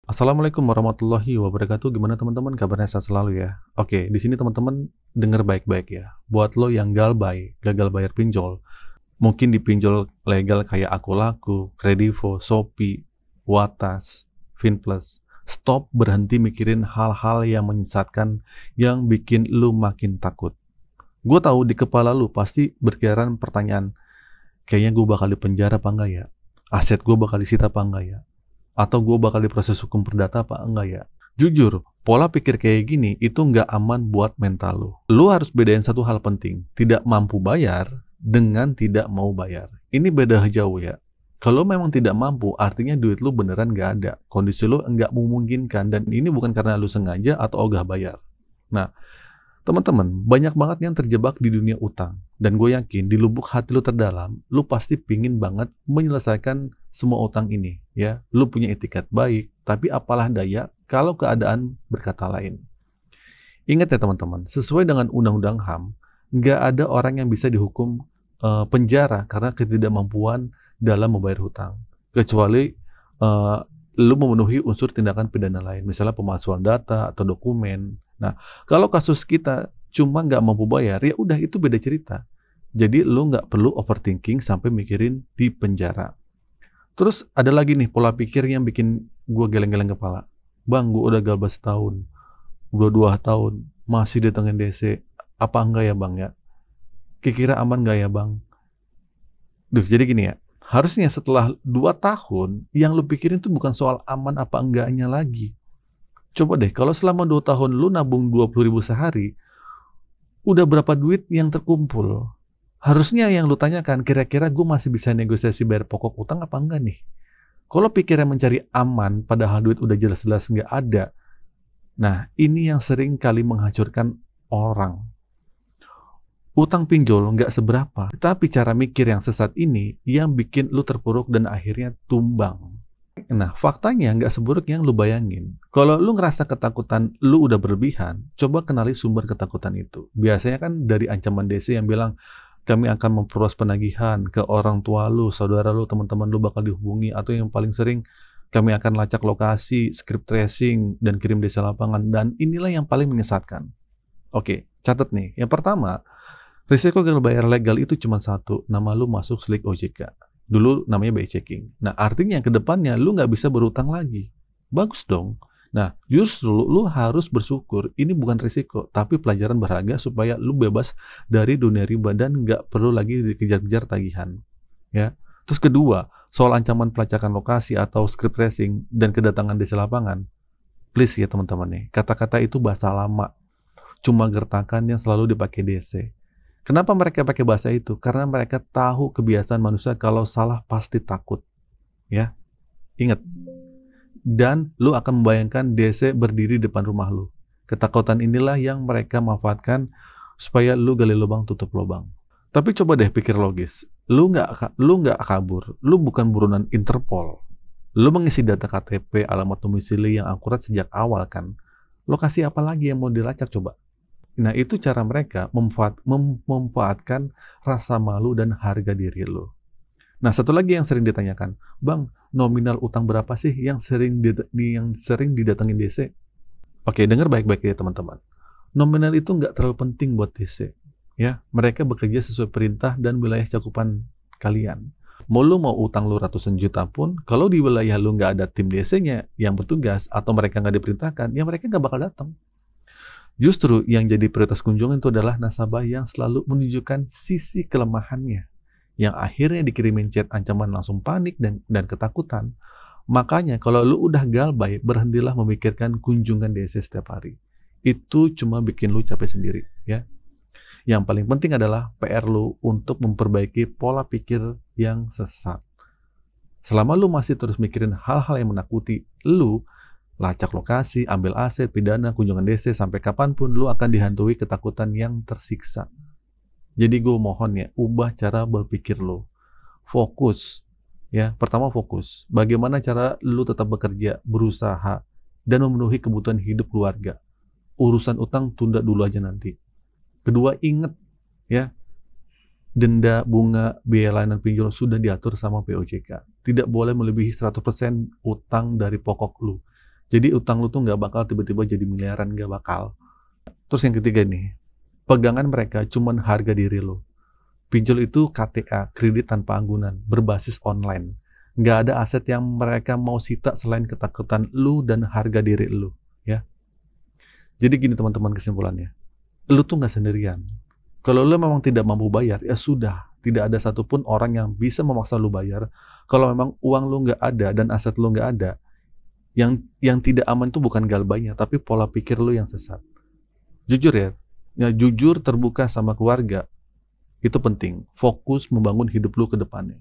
Assalamualaikum warahmatullahi wabarakatuh. Gimana teman-teman? Kabarnya sehat selalu ya. Oke, di sini teman-teman denger baik-baik ya. Buat lo yang gagal bayar pinjol, mungkin di pinjol legal kayak Akulaku, Kredivo, Shopee, Watas, Finplus. Stop berhenti mikirin hal-hal yang menyesatkan yang bikin lu makin takut. Gue tahu di kepala lu pasti berkeliaran pertanyaan, kayaknya gue bakal dipenjara apa enggak ya? Aset gue bakal disita apa enggak ya? Atau gue bakal diproses hukum perdata apa enggak ya? Jujur, pola pikir kayak gini itu nggak aman buat mental lu. Lu harus bedain satu hal penting, tidak mampu bayar dengan tidak mau bayar. Ini beda jauh ya. Kalau memang tidak mampu, artinya duit lu beneran nggak ada. Kondisi lu nggak memungkinkan, dan ini bukan karena lu sengaja atau ogah bayar. Nah, teman-teman, banyak banget yang terjebak di dunia utang. Dan gue yakin di lubuk hati lu terdalam, lu pasti pingin banget menyelesaikan semua utang ini. Ya, lu punya etikat baik, tapi apalah daya kalau keadaan berkata lain. Ingat ya teman-teman, sesuai dengan Undang-Undang HAM, nggak ada orang yang bisa dihukum penjara karena ketidakmampuan dalam membayar hutang. Kecuali lu memenuhi unsur tindakan pidana lain, misalnya pemalsuan data atau dokumen. Nah, kalau kasus kita cuma nggak mampu bayar, ya udah itu beda cerita. Jadi lu nggak perlu overthinking sampai mikirin di penjara. Terus ada lagi nih pola pikir yang bikin gue geleng-geleng kepala. Bang, gue udah galbas setahun, udah 2 tahun, masih datengin DC. Apa enggak ya bang ya? Kira-kira aman nggak ya bang? Duh, jadi gini ya. Harusnya setelah 2 tahun, yang lu pikirin tuh bukan soal aman apa enggaknya lagi. Coba deh, kalau selama 2 tahun lu nabung 20.000 sehari, udah berapa duit yang terkumpul? Harusnya yang lu tanyakan, kira-kira gue masih bisa negosiasi bayar pokok utang apa enggak nih? Kalau pikirnya mencari aman, padahal duit udah jelas-jelas nggak ada. Nah, ini yang sering kali menghancurkan orang. Utang pinjol nggak seberapa, tapi cara mikir yang sesat ini yang bikin lu terpuruk dan akhirnya tumbang. Nah, faktanya nggak seburuk yang lu bayangin. Kalau lu ngerasa ketakutan lu udah berlebihan, coba kenali sumber ketakutan itu. Biasanya kan dari ancaman DC yang bilang, kami akan memperluas penagihan ke orang tua lu, saudara lu, teman-teman lu bakal dihubungi, atau yang paling sering, kami akan lacak lokasi, script tracing, dan kirim desa lapangan. Dan inilah yang paling menyesatkan. Oke, catat nih. Yang pertama, risiko gagal bayar legal itu cuma satu, nama lu masuk slik OJK. Dulu namanya BI checking. Nah, artinya ke depannya lu nggak bisa berutang lagi. Bagus dong. Nah, justru lu harus bersyukur. Ini bukan risiko, tapi pelajaran berharga supaya lu bebas dari dunia riba dan nggak perlu lagi dikejar-kejar tagihan. Ya. Terus kedua, soal ancaman pelacakan lokasi atau script tracing dan kedatangan desa lapangan. Please ya teman-teman nih, kata-kata itu bahasa lama. Cuma gertakan yang selalu dipakai DC. Kenapa mereka pakai bahasa itu? Karena mereka tahu kebiasaan manusia kalau salah pasti takut. Ya, ingat. Dan lu akan membayangkan DC berdiri depan rumah lu. Ketakutan inilah yang mereka manfaatkan supaya lu gali lubang tutup lubang. Tapi coba deh pikir logis. Lu nggak kabur. Lu bukan buronan Interpol. Lu mengisi data KTP, alamat domisili yang akurat sejak awal kan. Lokasi apa lagi yang mau dilacak coba? Nah, itu cara mereka memanfaatkan rasa malu dan harga diri lo. Nah, satu lagi yang sering ditanyakan, Bang, nominal utang berapa sih yang sering didatengin DC? Oke, dengar baik-baik ya teman-teman. Nominal itu nggak terlalu penting buat DC. Ya, mereka bekerja sesuai perintah dan wilayah cakupan kalian. Mau utang lu ratusan juta pun, kalau di wilayah lu nggak ada tim DC-nya yang bertugas atau mereka nggak diperintahkan, ya mereka nggak bakal datang. Justru yang jadi prioritas kunjungan itu adalah nasabah yang selalu menunjukkan sisi kelemahannya, yang akhirnya dikirimin chat ancaman langsung panik dan ketakutan. Makanya kalau lu udah galbay, berhentilah memikirkan kunjungan DC setiap hari. Itu cuma bikin lu capek sendiri, ya. Yang paling penting adalah PR lu untuk memperbaiki pola pikir yang sesat. Selama lu masih terus mikirin hal-hal yang menakuti lu, lacak lokasi, ambil aset, pidana, kunjungan DC, sampai kapanpun lu akan dihantui ketakutan yang tersiksa. Jadi gue mohon ya, ubah cara berpikir lu. Fokus. Ya, pertama fokus. Bagaimana cara lu tetap bekerja, berusaha, dan memenuhi kebutuhan hidup keluarga. Urusan utang tunda dulu aja nanti. Kedua, ingat ya, denda, bunga, biaya layanan pinjol sudah diatur sama POJK. Tidak boleh melebihi 100% utang dari pokok lu. Jadi utang lu tuh nggak bakal tiba-tiba jadi miliaran, nggak bakal. Terus yang ketiga nih, pegangan mereka cuman harga diri lu. Pinjol itu KTA, kredit tanpa anggunan, berbasis online. Nggak ada aset yang mereka mau sita selain ketakutan lu dan harga diri lu, ya. Jadi gini teman-teman kesimpulannya, lu tuh nggak sendirian. Kalau lu memang tidak mampu bayar, ya sudah, tidak ada satupun orang yang bisa memaksa lu bayar. Kalau memang uang lu nggak ada dan aset lu nggak ada, yang tidak aman tuh bukan galbainya, tapi pola pikir lu yang sesat. Jujur ya jujur terbuka sama keluarga, itu penting. Fokus membangun hidup lu ke depannya.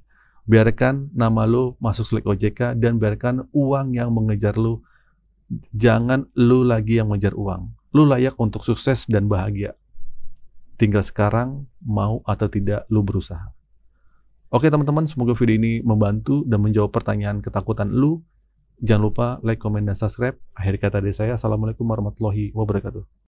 Biarkan nama lu masuk selek OJK dan biarkan uang yang mengejar lu. Jangan lu lagi yang mengejar uang. Lu layak untuk sukses dan bahagia. Tinggal sekarang mau atau tidak lu berusaha. Oke teman-teman, semoga video ini membantu dan menjawab pertanyaan ketakutan lu. Jangan lupa like, komen, dan subscribe. Akhir kata dari saya, Assalamualaikum warahmatullahi wabarakatuh.